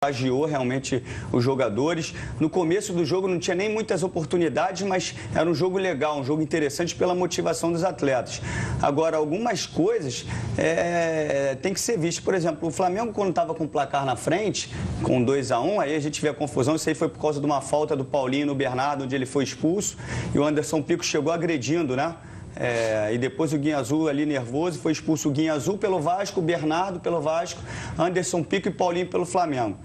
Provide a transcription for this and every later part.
Agiou realmente os jogadores. No começo do jogo não tinha nem muitas oportunidades, mas era um jogo legal, um jogo interessante pela motivação dos atletas. Agora, algumas coisas tem que ser vistas. Por exemplo, o Flamengo, quando estava com o placar na frente, com 2-1, aí a gente vê a confusão. Isso aí foi por causa de uma falta do Paulinho no Bernardo, onde ele foi expulso, e o Anderson Pico chegou agredindo, né? E depois o Guinha Azul ali nervoso, foi expulso o Guinha Azul pelo Vasco, o Bernardo pelo Vasco, Anderson Pico e Paulinho pelo Flamengo.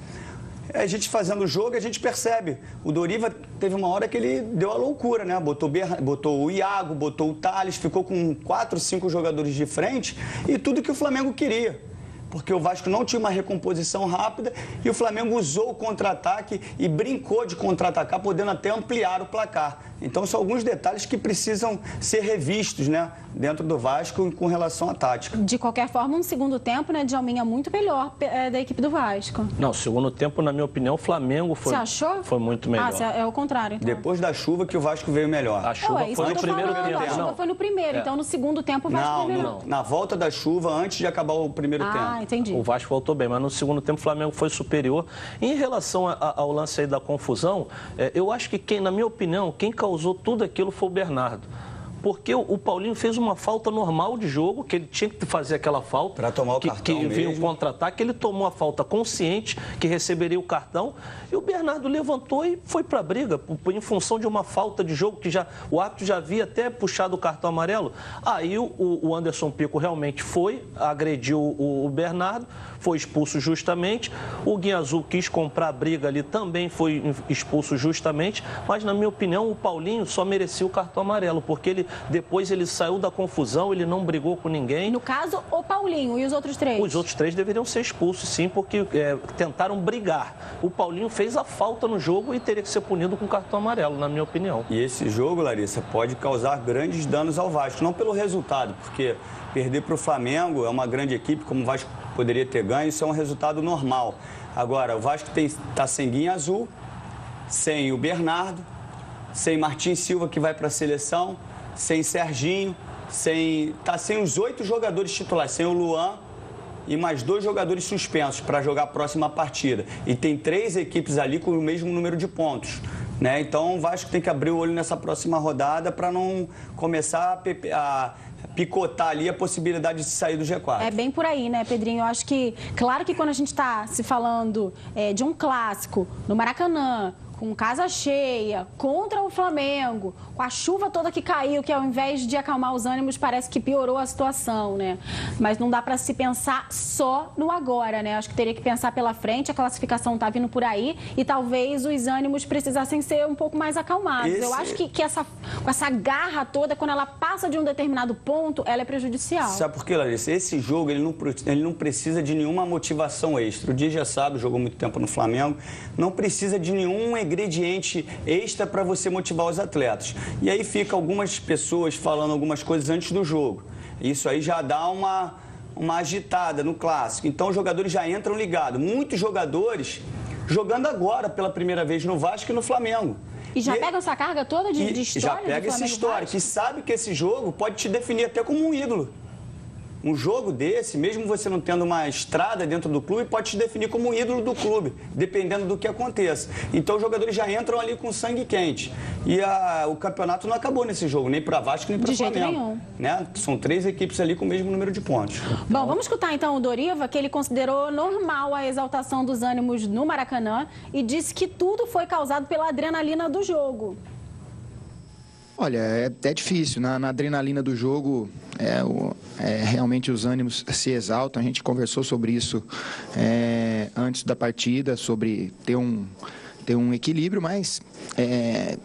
A gente fazendo o jogo, a gente percebe. O Doriva teve uma hora que ele deu a loucura, né? Botou o Iago, botou o Thales, ficou com 4, 5 jogadores de frente e tudo que o Flamengo queria. Porque o Vasco não tinha uma recomposição rápida e o Flamengo usou o contra-ataque e brincou de contra-atacar, podendo até ampliar o placar. Então, são alguns detalhes que precisam ser revistos, né, dentro do Vasco com relação à tática. De qualquer forma, um segundo tempo, né, Djalminha, muito melhor da equipe do Vasco. Não, segundo tempo, na minha opinião, o Flamengo foi, Você achou? Foi muito melhor. É o contrário, então. Depois da chuva que o Vasco veio melhor. A chuva foi no primeiro tempo. A chuva foi no primeiro, então no segundo tempo o Vasco foi melhor. Não, na volta da chuva, antes de acabar o primeiro tempo. Entendi. O Vasco voltou bem, mas no segundo tempo o Flamengo foi superior. Em relação ao lance aí da confusão, eu acho que, na minha opinião, quem causou tudo aquilo foi o Bernardo. Porque o Paulinho fez uma falta normal de jogo, que ele tinha que fazer aquela falta. Para tomar o cartão que veio o mesmo. contra-ataque, ele tomou a falta consciente, que receberia o cartão, e o Bernardo levantou e foi para a briga, em função de uma falta de jogo, que o árbitro já havia até puxado o cartão amarelo. Aí o Anderson Pico realmente agrediu o Bernardo, foi expulso justamente. O Guinha Azul quis comprar a briga ali, também foi expulso justamente, mas na minha opinião o Paulinho só merecia o cartão amarelo, porque depois ele saiu da confusão, ele não brigou com ninguém. No caso, o Paulinho e os outros 3? Os outros 3 deveriam ser expulsos, sim, porque tentaram brigar. O Paulinho fez a falta no jogo e teria que ser punido com cartão amarelo, na minha opinião. E esse jogo, Larissa, pode causar grandes danos ao Vasco, não pelo resultado, porque perder para o Flamengo é uma grande equipe, como o Vasco poderia ter ganho, isso é um resultado normal. Agora, o Vasco está sem Guinha Azul, sem o Bernardo, sem Martim Silva, que vai para a seleção, sem Serginho, tá sem os 8 jogadores titulares, sem o Luan e mais 2 jogadores suspensos para jogar a próxima partida. E tem 3 equipes ali com o mesmo número de pontos, né? Então o Vasco tem que abrir o olho nessa próxima rodada para não começar a picotar ali a possibilidade de sair do G4. É bem por aí, né, Pedrinho? Eu acho que, claro que quando a gente está se falando de um clássico no Maracanã, com casa cheia, contra o Flamengo, com a chuva toda que caiu, que ao invés de acalmar os ânimos, parece que piorou a situação, né? Mas não dá para se pensar só no agora, né? Acho que teria que pensar pela frente, a classificação tá vindo por aí e talvez os ânimos precisassem ser um pouco mais acalmados. Eu acho que com essa garra toda, quando ela passa de um determinado ponto, ela é prejudicial. Sabe por quê, Larissa? Esse jogo, ele não precisa de nenhuma motivação extra. O Dia já sabe, jogou muito tempo no Flamengo, não precisa de nenhum ingrediente extra para você motivar os atletas. E aí fica algumas pessoas falando algumas coisas antes do jogo. Isso aí já dá uma agitada no clássico. Então os jogadores já entram ligados. Muitos jogadores jogando agora pela primeira vez no Vasco e no Flamengo. E já pega essa carga toda de história? Já pega essa história, que sabe que esse jogo pode te definir até como um ídolo. Um jogo desse, mesmo você não tendo uma estrada dentro do clube, pode te definir como um ídolo do clube, dependendo do que aconteça. Então, os jogadores já entram ali com sangue quente. E o campeonato não acabou nesse jogo, nem para Vasco, nem para Flamengo. De jeito nenhum. Né? São 3 equipes ali com o mesmo número de pontos. Bom, vamos escutar então o Doriva, que ele considerou normal a exaltação dos ânimos no Maracanã e disse que tudo foi causado pela adrenalina do jogo. Olha, é difícil. Na adrenalina do jogo, realmente os ânimos se exaltam. A gente conversou sobre isso antes da partida, sobre ter um equilíbrio, mas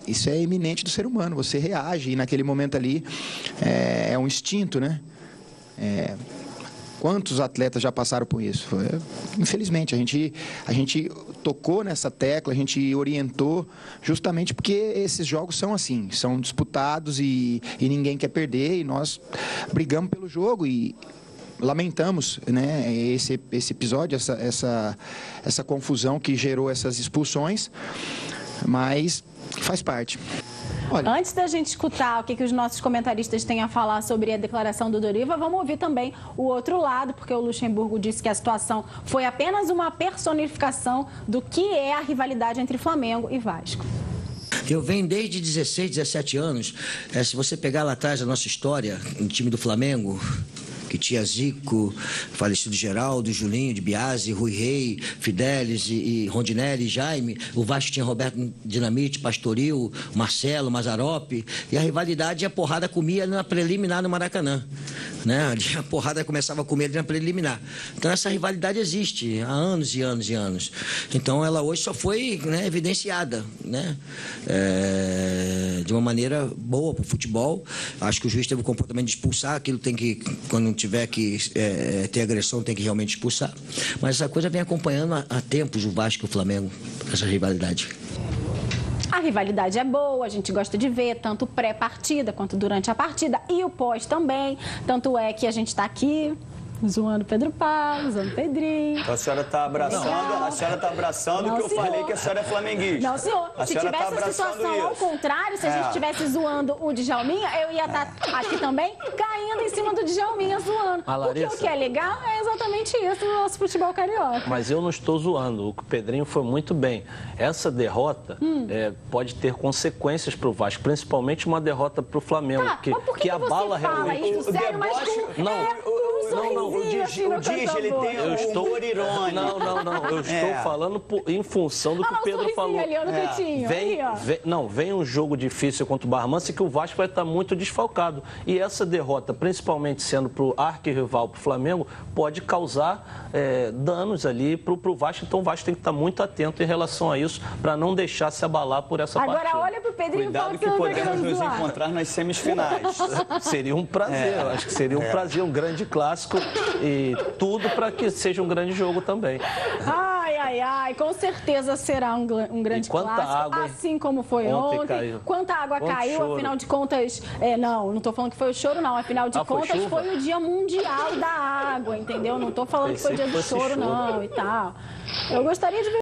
isso é iminente do ser humano. Você reage e naquele momento ali é um instinto, né? Quantos atletas já passaram por isso? Infelizmente, a gente tocou nessa tecla, a gente orientou, justamente porque esses jogos são assim, são disputados e ninguém quer perder, e nós brigamos pelo jogo e lamentamos, né, esse episódio, essa confusão que gerou essas expulsões, mas faz parte. Olha, Antes da gente escutar o que os nossos comentaristas têm a falar sobre a declaração do Doriva, vamos ouvir também o outro lado, porque o Luxemburgo disse que a situação foi apenas uma personificação do que é a rivalidade entre Flamengo e Vasco. Eu venho desde 16, 17 anos. Se você pegar lá atrás a nossa história, no time do Flamengo, que tinha Zico, falecido Geraldo, Julinho de Biasi, Rui Rei, Fidelis e Rondinelli, Jaime. O Vasco tinha Roberto Dinamite, Pastoril, Marcelo, Mazzaropi. E a rivalidade, a porrada comia na preliminar no Maracanã. Né? A porrada começava a comer na preliminar. Então essa rivalidade existe há anos e anos e anos. Então ela hoje só foi, né, evidenciada, né? De uma maneira boa para o futebol. Acho que o juiz teve o comportamento de expulsar, aquilo tem que, quando tiver que ter agressão, tem que realmente expulsar. Mas essa coisa vem acompanhando há tempos o Vasco e o Flamengo, essa rivalidade. A rivalidade é boa, a gente gosta de ver, tanto pré-partida quanto durante a partida e o pós também. Tanto é que a gente está aqui zoando Pedro Paulo, zoando Pedrinho. Então a senhora está abraçando o que eu falei, que a senhora é flamenguista. Não, senhor. Se tivesse a situação ao contrário, se a gente estivesse zoando o Djalminha, eu ia estar aqui também caindo em cima do Djalminha zoando. Porque o que é legal é exatamente isso no nosso futebol carioca. Mas eu não estou zoando. O Pedrinho foi muito bem. Essa derrota pode ter consequências para o Vasco, principalmente uma derrota para o Flamengo, que abala realmente. Isso, sério, mas o Diz, ele tem um humor irônico. Não. Eu estou falando em função do que o Pedro falou. Ali, no cantinho. Vem um jogo difícil contra o Barmança que o Vasco vai estar muito desfalcado. E essa derrota, principalmente sendo para o arquirrival, para o Flamengo, pode causar danos ali para o Vasco. Então o Vasco tem que estar muito atento em relação a isso, para não deixar se abalar por essa partida. Agora olha para o Pedrinho e fala que podemos nos encontrar nas semifinais. Seria um prazer, eu acho que seria um prazer, um grande clássico e tudo para que seja um grande jogo também. Ai, com certeza será um grande clássico, assim como foi ontem. Quanta água caiu, afinal de contas... não estou falando que foi o choro, não. Afinal de contas, foi o Dia Mundial da Água, entendeu? Não estou falando que foi o dia do choro, não, e tal. Eu gostaria de ver